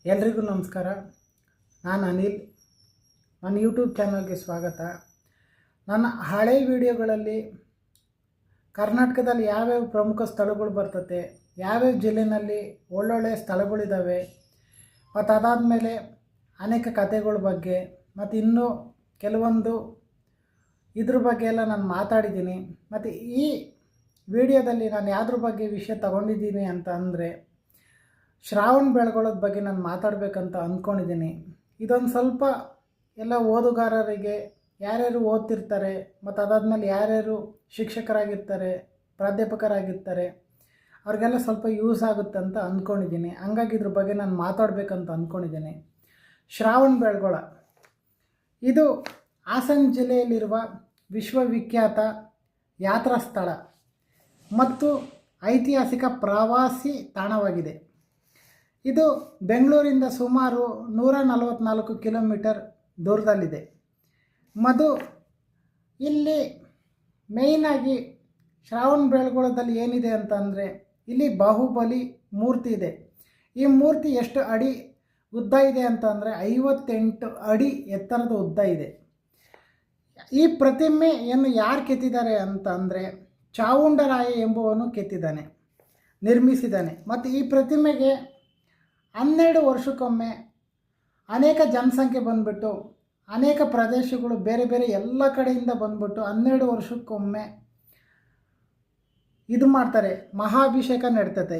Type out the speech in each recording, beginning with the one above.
ಎಲ್ರಿಗೂ ನಮಸ್ಕಾರ. ನಾನು ಅನಿಲ್. ನನ್ನ ಯೂಟ್ಯೂಬ್ ಚಾನಲ್ಗೆ ಸ್ವಾಗತ. ನನ್ನ ಹಳೆ ವಿಡಿಯೋಗಳಲ್ಲಿ ಕರ್ನಾಟಕದಲ್ಲಿ ಯಾವ್ಯಾವ ಪ್ರಮುಖ ಸ್ಥಳಗಳು ಬರ್ತತೆ, ಯಾವ್ಯಾವ ಜಿಲ್ಲೆಯಲ್ಲಿ ಒಳ್ಳೊಳ್ಳೆಯ ಸ್ಥಳಗಳಿದ್ದಾವೆ, ಮತ್ತು ಅದಾದಮೇಲೆ ಅನೇಕ ಕಥೆಗಳ ಬಗ್ಗೆ ಮತ್ತು ಇನ್ನೂ ಕೆಲವೊಂದು ಇದ್ರ ಬಗ್ಗೆ ಎಲ್ಲ ನಾನು ಮಾತಾಡಿದ್ದೀನಿ. ಮತ್ತು ಈ ವಿಡಿಯೋದಲ್ಲಿ ನಾನು ಯಾವುದ್ರ ಬಗ್ಗೆ ವಿಷಯ ತಗೊಂಡಿದ್ದೀನಿ ಅಂತ ಅಂದರೆ ಶ್ರಾವಣ ಬೆಳಗೊಳದ ಬಗ್ಗೆ ನಾನು ಮಾತಾಡಬೇಕಂತ ಅಂದ್ಕೊಂಡಿದ್ದೀನಿ. ಇದೊಂದು ಸ್ವಲ್ಪ ಎಲ್ಲ ಓದುಗಾರರಿಗೆ, ಯಾರ್ಯಾರು ಓದ್ತಿರ್ತಾರೆ ಮತ್ತು ಅದಾದಮೇಲೆ ಯಾರ್ಯಾರು ಶಿಕ್ಷಕರಾಗಿರ್ತಾರೆ, ಪ್ರಾಧ್ಯಾಪಕರಾಗಿರ್ತಾರೆ, ಅವ್ರಿಗೆಲ್ಲ ಸ್ವಲ್ಪ ಯೂಸ್ ಆಗುತ್ತೆ ಅಂತ ಅಂದ್ಕೊಂಡಿದ್ದೀನಿ. ಹಂಗಾಗಿ ಇದ್ರ ಬಗ್ಗೆ ನಾನು ಮಾತಾಡಬೇಕಂತ ಅಂದ್ಕೊಂಡಿದ್ದೀನಿ. ಶ್ರಾವಣ ಬೆಳಗೊಳ ಇದು ಹಾಸನ ಜಿಲ್ಲೆಯಲ್ಲಿರುವ ವಿಶ್ವವಿಖ್ಯಾತ ಯಾತ್ರಾ ಸ್ಥಳ ಮತ್ತು ಐತಿಹಾಸಿಕ ಪ್ರವಾಸಿ ತಾಣವಾಗಿದೆ. ಇದು ಬೆಂಗಳೂರಿಂದ ಸುಮಾರು 144 ಕಿಲೋಮೀಟರ್ ದೂರದಲ್ಲಿದೆ. ಇಲ್ಲಿ ಮೇಯ್ನಾಗಿ ಶ್ರಾವಣ ಬೆಳಗೊಳದಲ್ಲಿ ಏನಿದೆ ಅಂತಂದರೆ ಇಲ್ಲಿ ಬಾಹುಬಲಿ ಮೂರ್ತಿ ಇದೆ. ಈ ಮೂರ್ತಿ ಎಷ್ಟು ಅಡಿ ಉದ್ದ ಇದೆ ಅಂತಂದರೆ 58 ಅಡಿ ಎತ್ತರದ ಉದ್ದ ಇದೆ. ಈ ಪ್ರತಿಮೆಯನ್ನು ಯಾರು ಕೆತ್ತಿದ್ದಾರೆ ಅಂತ ಅಂದರೆ ಚಾವುಂಡರಾಯ ಎಂಬುವನು ಕೆತ್ತಿದ್ದಾನೆ, ನಿರ್ಮಿಸಿದ್ದಾನೆ. ಮತ್ತು ಈ ಪ್ರತಿಮೆಗೆ 12 ವರ್ಷಕ್ಕೊಮ್ಮೆ ಅನೇಕ ಜನಸಂಖ್ಯೆ ಬಂದುಬಿಟ್ಟು, ಅನೇಕ ಪ್ರದೇಶಗಳು ಬೇರೆ ಬೇರೆ ಎಲ್ಲ ಕಡೆಯಿಂದ ಬಂದುಬಿಟ್ಟು 12 ವರ್ಷಕ್ಕೊಮ್ಮೆ ಇದು ಮಾಡ್ತಾರೆ, ಮಹಾಭಿಷೇಕ ನಡ್ತತೆ.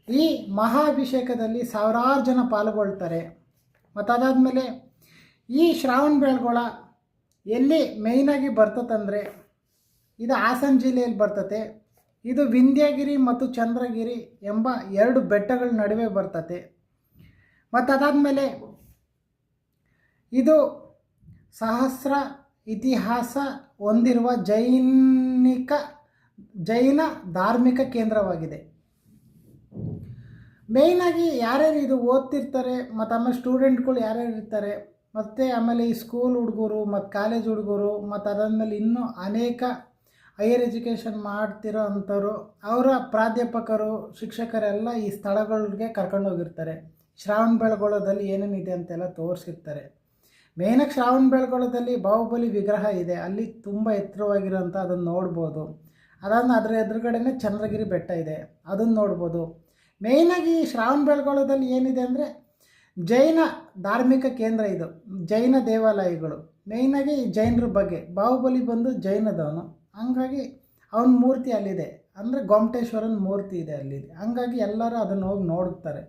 ಈ ಮಹಾಭಿಷೇಕದಲ್ಲಿ ಸಾವಿರಾರು ಜನ ಪಾಲ್ಗೊಳ್ತಾರೆ. ಮತ್ತು ಅದಾದಮೇಲೆ ಈ ಶ್ರಾವಣ ಬೆಳಗೊಳ ಎಲ್ಲಿ ಮೇಯ್ನಾಗಿ ಬರ್ತತಂದರೆ ಇದು ಹಾಸನ ಜಿಲ್ಲೆಯಲ್ಲಿ ಬರ್ತತೆ. ಇದು ವಿಂಧ್ಯಗಿರಿ ಮತ್ತು ಚಂದ್ರಗಿರಿ ಎಂಬ 2 ಬೆಟ್ಟಗಳ ನಡುವೆ ಬರ್ತತೆ. ಮತ್ತು ಅದಾದಮೇಲೆ ಇದು ಸಹಸ್ರ ಇತಿಹಾಸ ಹೊಂದಿರುವ ಜೈನ ಧಾರ್ಮಿಕ ಕೇಂದ್ರವಾಗಿದೆ. ಮೇಯ್ನಾಗಿ ಯಾರ್ಯಾರು ಇದು ಓದ್ತಿರ್ತಾರೆ ಮತ್ತು ಆಮೇಲೆ ಸ್ಟೂಡೆಂಟ್ಗಳು ಯಾರ್ಯಾರು ಇರ್ತಾರೆ, ಮತ್ತು ಆಮೇಲೆ ಈ ಸ್ಕೂಲ್ ಹುಡುಗರು ಮತ್ತು ಕಾಲೇಜ್ ಹುಡುಗರು ಮತ್ತು ಅದಾದಮೇಲೆ ಇನ್ನೂ ಅನೇಕ ಹೈಯರ್ ಎಜುಕೇಷನ್ ಮಾಡ್ತಿರೋ ಅಂಥವ್ರು, ಅವರ ಪ್ರಾಧ್ಯಾಪಕರು, ಶಿಕ್ಷಕರೆಲ್ಲ ಈ ಸ್ಥಳಗಳಿಗೆ ಕರ್ಕೊಂಡೋಗಿರ್ತಾರೆ. ಶ್ರಾವಣ ಬೆಳಗೊಳದಲ್ಲಿ ಏನೇನಿದೆ ಅಂತೆಲ್ಲ ತೋರಿಸಿರ್ತಾರೆ. ಮೇಯ್ನಾಗಿ ಶ್ರಾವಣ ಬೆಳಗೊಳದಲ್ಲಿ ಬಾಹುಬಲಿ ವಿಗ್ರಹ ಇದೆ, ಅಲ್ಲಿ ತುಂಬ ಎತ್ತರವಾಗಿರೋಂಥ ಅದನ್ನು ನೋಡ್ಬೋದು. ಅದಾದ್ಮೇಲೆ ಅದರ ಎದುರುಗಡೆನೇ ಚಂದ್ರಗಿರಿ ಬೆಟ್ಟ ಇದೆ, ಅದನ್ನು ನೋಡ್ಬೋದು. ಮೇಯ್ನಾಗಿ ಶ್ರಾವಣ ಬೆಳಗೊಳದಲ್ಲಿ ಏನಿದೆ ಅಂದರೆ ಜೈನ ಧಾರ್ಮಿಕ ಕೇಂದ್ರ, ಇದು ಜೈನ ದೇವಾಲಯಗಳು. ಮೇಯ್ನಾಗಿ ಜೈನರ ಬಗ್ಗೆ, ಬಾಹುಬಲಿ ಬಂದು ಜೈನದವನು, ಹಂಗಾಗಿ ಅವನ ಮೂರ್ತಿ ಅಲ್ಲಿದೆ. ಅಂದರೆ ಗೊಮ್ಮಟೇಶ್ವರನ ಮೂರ್ತಿ ಇದೆ ಅಲ್ಲಿ. ಹಂಗಾಗಿ ಎಲ್ಲರೂ ಅದನ್ನು ಹೋಗಿ ನೋಡುತ್ತಾರೆ.